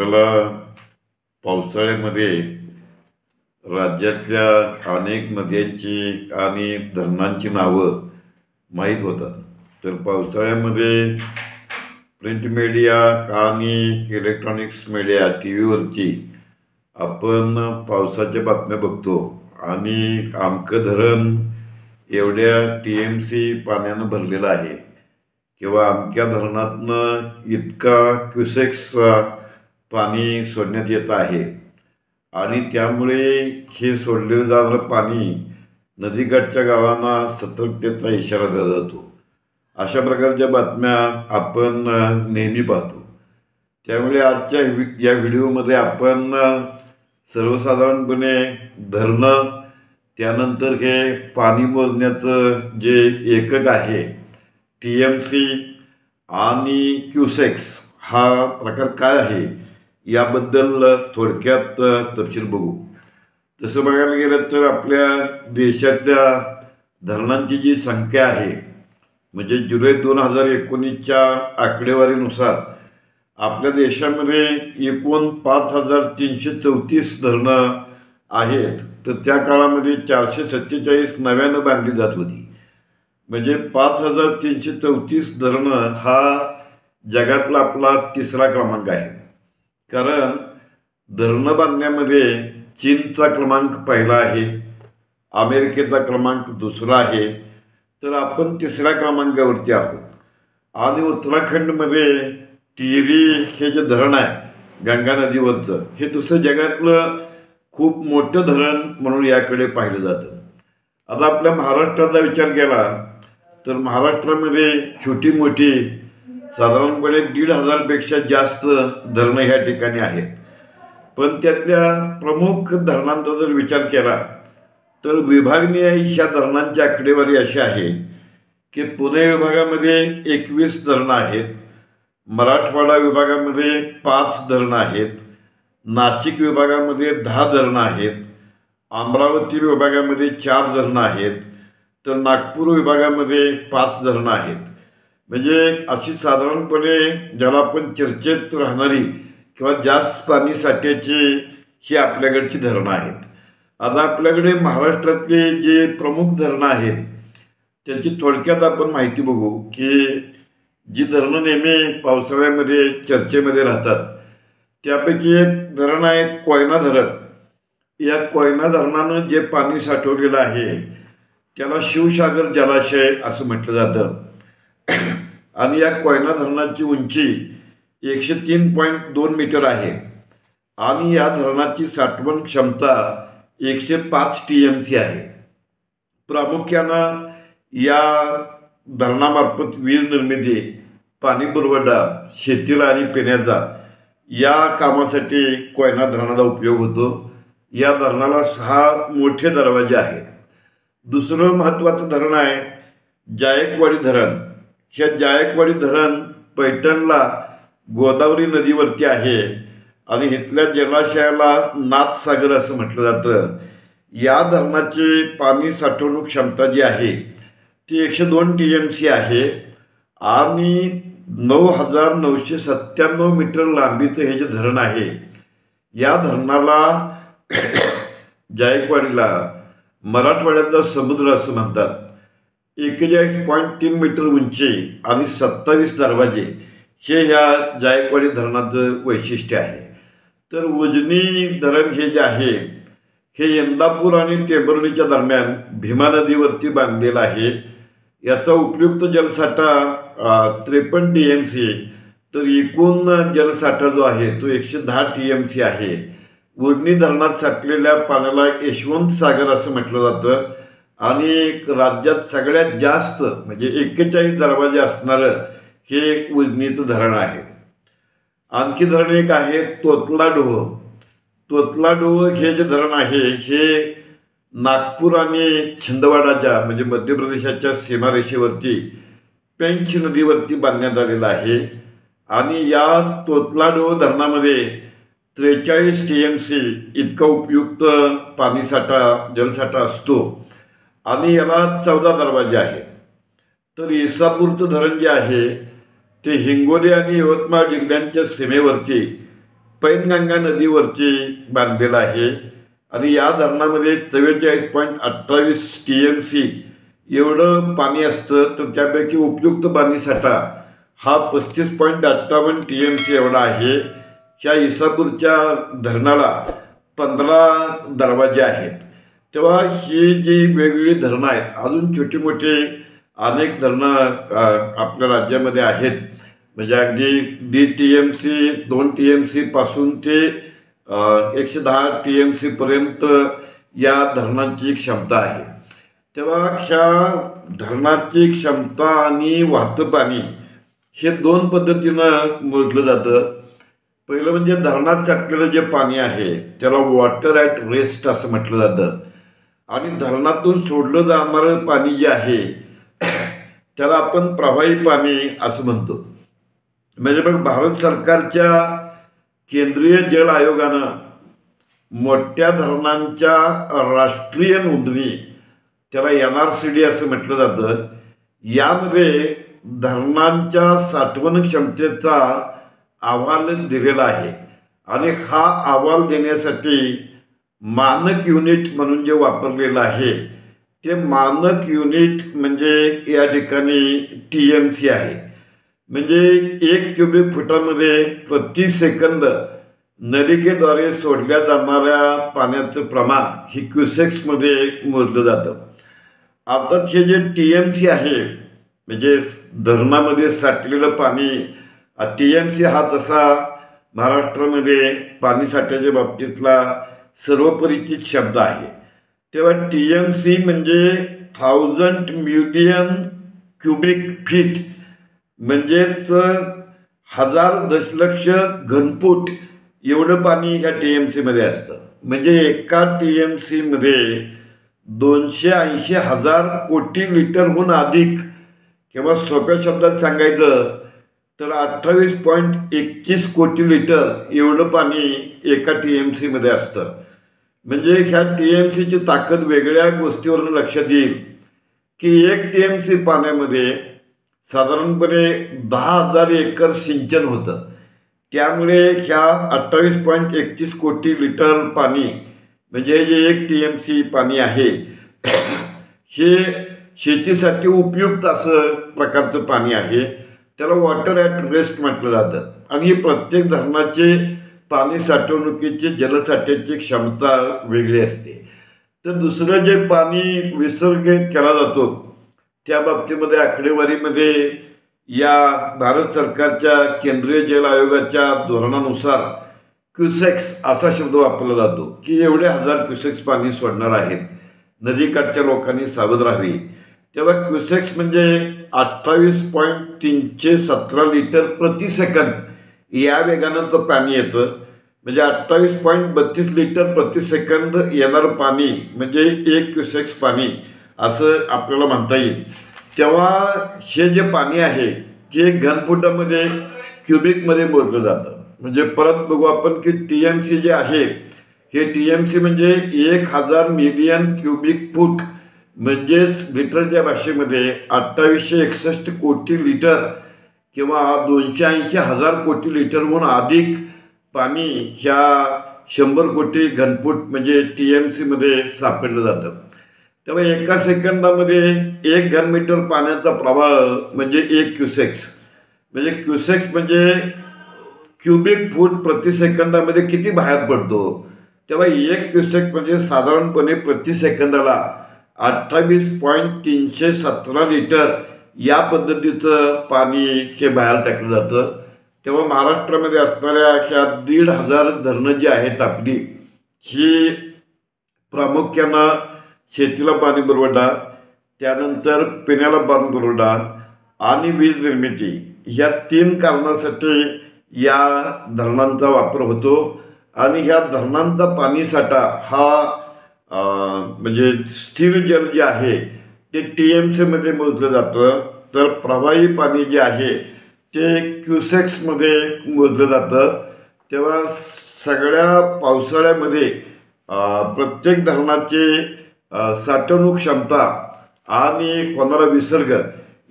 आपल्याला पावसाळ्यामध्ये राज्यातल्या अनेक नद्यांची आणि धरणांची नावं माहीत होतात. तर पावसाळ्यामध्ये प्रिंट मीडिया आणि इलेक्ट्रॉनिक्स मीडिया टी व्हीवरती आपण पावसाच्या बातम्या बघतो आणि आमकं धरण एवढ्या TMC पाण्यानं भरलेलं आहे किंवा अमक्या धरणातनं इतका क्युसेक्सचा पाणी सोडण्यात येत आहे आणि त्यामुळे हे सोडलेलं जाणारं पाणी नदीकाठच्या गावांना सतर्कतेचा इशारा दिला जातो. अशा प्रकारच्या बातम्या आपण नेहमी पाहतो. त्यामुळे आजच्या या व्हिडिओमध्ये आपण सर्वसाधारणपणे धरणं, त्यानंतर हे पाणी मोजण्याचं जे एकक आहे TMC आणि क्युसेक्स हा प्रकार काय आहे याबद्दल थोडक्यात तपशील बघू. तसं बघायला गेलं तर आपल्या देशातल्या धरणांची जी संख्या आहे म्हणजे जुलै 2019च्या आकडेवारीनुसार आपल्या देशामध्ये एकूण 5334 धरणं आहेत. तर त्या काळामध्ये 447 नव्यानं बांधली जात होती. म्हणजे 5334 धरणं हा जगातला आपला तिसरा क्रमांक आहे. कारण धरणं बांधण्यामध्ये चीनचा क्रमांक पहिला आहे, अमेरिकेचा क्रमांक दुसरा आहे, तर आपण तिसऱ्या क्रमांकावरती आहोत. आणि उत्तराखंडमध्ये टिहरी हे जे धरण आहे गंगा नदीवरचं, हे दुसरं जगातलं खूप मोठं धरण म्हणून याकडे पाहिलं जातं. आता आपल्या महाराष्ट्राचा विचार केला तर महाराष्ट्रामध्ये छोटी मोठी साधारणपणे 1,500पेक्षा जास्त धरणं ह्या ठिकाणी आहेत. पण त्यातल्या प्रमुख धरणांचा जर विचार केला तर विभागनीय ह्या धरणांची आकडेवारी अशी आहे की पुणे विभागामध्ये 21 धरणं आहेत, मराठवाडा विभागामध्ये 5 धरणं आहेत, नाशिक विभागामध्ये 10 धरणं आहेत, अमरावती विभागामध्ये 4 धरणं आहेत, तर नागपूर विभागामध्ये 5 धरणं आहेत. म्हणजे अशी साधारणपणे ज्याला आपण चर्चेत राहणारी किंवा जास्त पाणी साठ्याची ही आपल्याकडची धरणं आहेत. आता आपल्याकडे महाराष्ट्रातले जे प्रमुख धरणं आहेत त्याची थोडक्यात आपण माहिती बघू की जी धरणं नेहमी पावसाळ्यामध्ये चर्चेमध्ये राहतात त्यापैकी एक धरण आहे कोयना धरण. या कोयना धरणानं जे पाणी साठवलेलं आहे त्याला शिवसागर जलाशय असं म्हटलं जातं. आणि या कोयना धरणाची उंची 103.2 मीटर आहे आणि या धरणाची साठवण क्षमता 105 TMC आहे. प्रामुख्यानं या धरणामार्फत वीज निर्मिती, पाणी पुरवठा, शेतीला आणि पिण्याचा या कामासाठी कोयना धरणाचा उपयोग होतो. या धरणाला 6 मोठे दरवाजे आहेत. दुसरं महत्त्वाचं धरण आहे जायकवाडी धरण. ह्या जायकवाडी धरण पैठणला गोदावरी नदीवरती आहे आणि इथल्या जलाशयाला नाथसागर असं म्हटलं जातं. या धरणाची पाणी साठवणूक क्षमता जी आहे ती 102 TMC आहे आणि 9,997 मीटर लांबीचं हे जे धरण आहे या धरणाला जायकवाडीला मराठवाड्यातला समुद्र असं म्हणतात. 41.3 मीटर उंची आणि 27 दरवाजे हे ह्या जायकवाडी धरणाचं वैशिष्ट्य आहे. तर उजनी धरण हे जे आहे हे इंदापूर आणि टेंभुर्णीच्या दरम्यान भीमा नदीवरती बांधलेलं आहे. याचा उपयुक्त जलसाठा 53 TMC, तर एकूण जलसाठा जो आहे तो 110 TMC आहे. उजनी धरणात साठलेल्या पाण्याला यशवंत सागर असं म्हटलं जातं आणि राज्यात सगळ्यात जास्त म्हणजे 41 दरवाजे असणारं हे उजनीचं धरण आहे. आणखी धरण एक आहे तोतलाडोह. तोतलाडोह हे जे धरण आहे हे नागपूर आणि छिंदवाडाच्या म्हणजे मध्य प्रदेशाच्या सीमारेषेवरती पेंच नदीवरती बांधण्यात आलेलं आहे. आणि या तोतलाडोह धरणामध्ये 43 TMC इतका उपयुक्त पाणीसाठा जलसाठा असतो आणि याला 14 दरवाजे आहेत. तर इसापूरचं धरण जे आहे ते हिंगोली आणि यवतमाळ जिल्ह्यांच्या सीमेवरती पैनगंगा नदीवरती बांधलेला आहे आणि या धरणामध्ये 44.28 TMC एवढं पाणी असतं, तर त्यापैकी उपयुक्त पाणीसाठा हा 35.58 TMC एवढा आहे. ह्या इसापूरच्या धरणाला 15 दरवाजे आहेत. तेव्हा ही जी वेगवेगळी धरणं आहेत, अजून छोटी मोठी अनेक धरणं आपल्या राज्यामध्ये आहेत. म्हणजे अगदी 1.5 TMC 2 TMC पासून ते 110 TMC पर्यंत या धरणांची क्षमता आहे. तेव्हा ह्या धरणाची क्षमता आणि वाहतं पाणी हे 2 पद्धतीनं मोजलं जातं. पहिलं म्हणजे धरणात साठलेलं जे पाणी आहे त्याला वॉटर ॲट रेस्ट असं म्हटलं जातं आणि धरणातून सोडलं जाणारं पाणी जे आहे त्याला आपण प्रवाही पाणी असं म्हणतो. म्हणजे मग भारत सरकारच्या केंद्रीय जल आयोगानं मोठ्या धरणांच्या राष्ट्रीय नोंदणी, त्याला NRCD असं म्हटलं जातं, यामध्ये धरणांच्या साठवण क्षमतेचा अहवाल दिलेला आहे आणि हा अहवाल देण्यासाठी मानक युनिट म्हणून जे वापरलेलं आहे ते मानक युनिट म्हणजे या ठिकाणी TMC आहे. म्हणजे 1 क्युबिक फुटामध्ये प्रति सेकंद नलिकेद्वारे सोडल्या जाणाऱ्या पाण्याचं प्रमाण हे क्युसेक्समध्ये मोजलं जातं. अर्थात हे जे TMC आहे म्हणजे धरणामध्ये साठलेलं पाणी, TMC हा तसा महाराष्ट्रामध्ये पाणीसाठ्याच्या बाबतीतला सर्वपरिचित शब्द आहे. तेव्हा TMC म्हणजे 1000 मिलियन क्युबिक फीट, म्हणजेच 1000 दशलक्ष घनफूट एवढं पाणी ह्या TMC मध्ये असतं. म्हणजे एका TMC मध्ये 280,000 कोटी लिटरहून अधिक, किंवा सोप्या शब्दात सांगायचं तर 28.31 कोटी लिटर एवढं पाणी एका TMC मध्ये असतं. म्हणजे ह्या TMCची ताकद वेगळ्या गोष्टीवरून लक्षात येईल की 1 TMC पाण्यामध्ये साधारणपणे 10,000 एकर सिंचन होतं. त्यामुळे ह्या 28.31 कोटी लिटर पाणी म्हणजे जे 1 TMC पाणी आहे हे शेतीसाठी उपयुक्त असं प्रकारचं पाणी आहे. त्याला वॉटर ॲट रेस्ट म्हटलं जातं आणि ही प्रत्येक धरणाचे पाणी साठवणुकीची जलसाठ्याची क्षमता वेगळी असते. तर दुसरं जे पाणी विसर्ग केला जातो त्या बाबतीमध्ये आकडेवारीमध्ये या भारत सरकारच्या केंद्रीय जल आयोगाच्या धोरणानुसार क्युसेक्स असा शब्द वापरला जातो की एवढे 1000 क्युसेक्स पाणी सोडणार आहेत, नदीकाठच्या लोकांनी सावध राहावी. तेव्हा क्युसेक्स म्हणजे 28.317 लिटर प्रति सेकंद या वेगानं तर पाणी येतं. म्हणजे 28.32 लिटर प्रति सेकंद येणारं पाणी म्हणजे 1 क्युसेक्स पाणी असं आपल्याला म्हणता येईल. तेव्हा हे जे पाणी आहे ते घनफुटामध्ये क्युबिकमध्ये मोजलं जातं. म्हणजे परत बघू आपण की TMC जे आहे हे TMC म्हणजे 1000 मिलियन क्युबिक फूट, म्हणजेच लिटरच्या भाषेमध्ये 2861 कोटी लिटर किंवा 280,000 कोटी लिटरहून अधिक पाणी ह्या 100 कोटी घनफूट म्हणजे TMC मध्ये सापडलं जातं. तेव्हा एका सेकंदामध्ये 1 घनमीटर पाण्याचा प्रवाह म्हणजे 1 क्युसेक्स. म्हणजे क्युसेक्स म्हणजे क्युबिक फूट प्रति सेकंदामध्ये किती बाहेर पडतो. तेव्हा 1 क्युसेक म्हणजे साधारणपणे प्रति सेकंदाला 28.317 लिटर या पद्धतीचं पाणी हे बाहेर टाकलं जातं. तेव्हा महाराष्ट्रामध्ये असणाऱ्या ह्या 1,500 धरणं जी आहेत आपली, ही प्रामुख्यानं शेतीला पाणी पुरवठा, त्यानंतर पिण्याला पाणी पुरवठा आणि वीज निर्मिती ह्या 3 कारणासाठी या धरणांचा वापर होतो. आणि ह्या धरणांचा पाणीसाठा हा म्हणजे स्थिर जल जे आहे ते TMC मध्ये मोजलं जातं, तर प्रवाही पाणी जे आहे ते क्युसेक्समध्ये मोजलं जातं. तेव्हा सगळ्या पावसाळ्यामध्ये प्रत्येक धरणाचे साठवणूक क्षमता आणि होणारा विसर्ग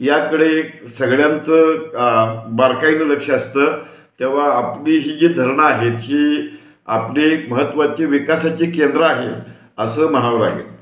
याकडे सगळ्यांचं बारकाईनं लक्ष असतं. तेव्हा आपली ही जी धरणं आहेत ही आपली एक महत्त्वाची विकासाची केंद्र आहेत असं म्हणावं लागेल.